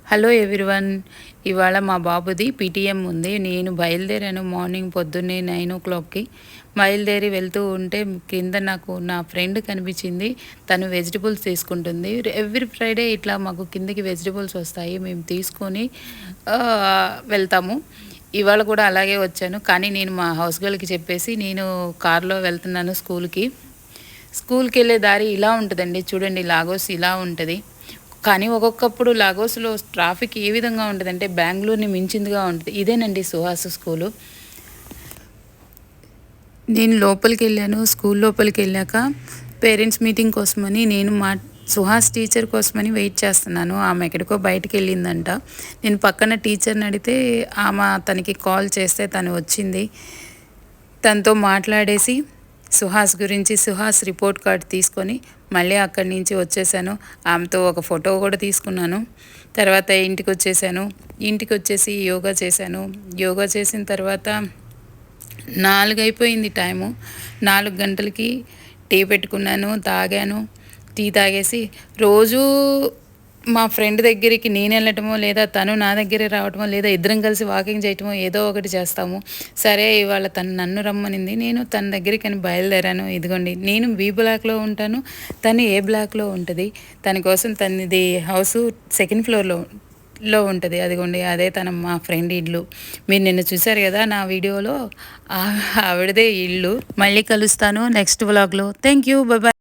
Hello everyone. ఇవాళ మా బాబుది పీటీఎం ఉంది. నేను బయలుదేరాను మార్నింగ్ పొద్దున్నే 9 o'clockకి బయలుదేరి వెళ్తూ ఉంటే కింద నాకు నా ఫ్రెండ్ కనిపించింది. తను వెజిటబుల్స్ తీసుకుంటుంది. ఎవ్రీ ఫ్రైడే ఇట్లా మాకు కిందకి వెజిటబుల్స్ వస్తాయి, మేము తీసుకొని వెళ్తాము. ఇవాళ కూడా అలాగే వచ్చాను, కానీ నేను మా హౌస్ గర్ల్కి చెప్పేసి నేను కార్లో వెళ్తున్నాను స్కూల్కి వెళ్ళే దారి ఇలా ఉంటుందండి. చూడండి, లాగోస్ ఇలా ఉంటుంది. కానీ ఒక్కొక్కప్పుడు లాగోస్లో ట్రాఫిక్ ఏ విధంగా ఉంటుందంటే బెంగళూరుని మించిందిగా ఉంటుంది. ఇదేనండి సుహాస్ స్కూలు. నేను లోపలికి వెళ్ళాను. స్కూల్ లోపలికి వెళ్ళాక పేరెంట్స్ మీటింగ్ కోసమని నేను సుహాస్ టీచర్ కోసమని వెయిట్ చేస్తున్నాను. ఆమె ఎక్కడికో బయటికి వెళ్ళిందంట. నేను పక్కన టీచర్ని అడిగితే ఆమె తనకి కాల్ చేస్తే తను వచ్చింది. తనతో మాట్లాడేసి సుహాస్ రిపోర్ట్ కార్డ్ తీసుకొని మళ్ళీ అక్కడి నుంచి వచ్చేసాను. ఆమెతో ఒక ఫోటో కూడా తీసుకున్నాను. తర్వాత ఇంటికి వచ్చేసి యోగా చేశాను. యోగా చేసిన తర్వాత 4 అయిపోయింది టైము. 4 గంటలకి టీ పెట్టుకున్నాను, తాగాను. టీ తాగేసి రోజూ మా ఫ్రెండ్ దగ్గరికి నేను వెళ్ళటమో, లేదా తను నా దగ్గర రావటమో, లేదా ఇద్దరం కలిసి వాకింగ్ చేయటమో ఏదో ఒకటి చేస్తాము. సరే, ఇవాళ తను నన్ను రమ్మనింది, నేను తన దగ్గరికి అని బయలుదేరాను. ఇదిగోండి, నేను బి బ్లాక్లో ఉంటాను, తను ఏ బ్లాక్లో ఉంటుంది. తన కోసం తనది హౌస్ సెకండ్ ఫ్లోర్లో ఉంటుంది. అదిగోండి, అదే మా ఫ్రెండ్ ఇల్లు. మీరు నిన్న చూసారు కదా నా వీడియోలో, ఆవిడదే ఇల్లు. మళ్ళీ కలుస్తాను నెక్స్ట్ వ్లాగ్లో. Thank you, bye.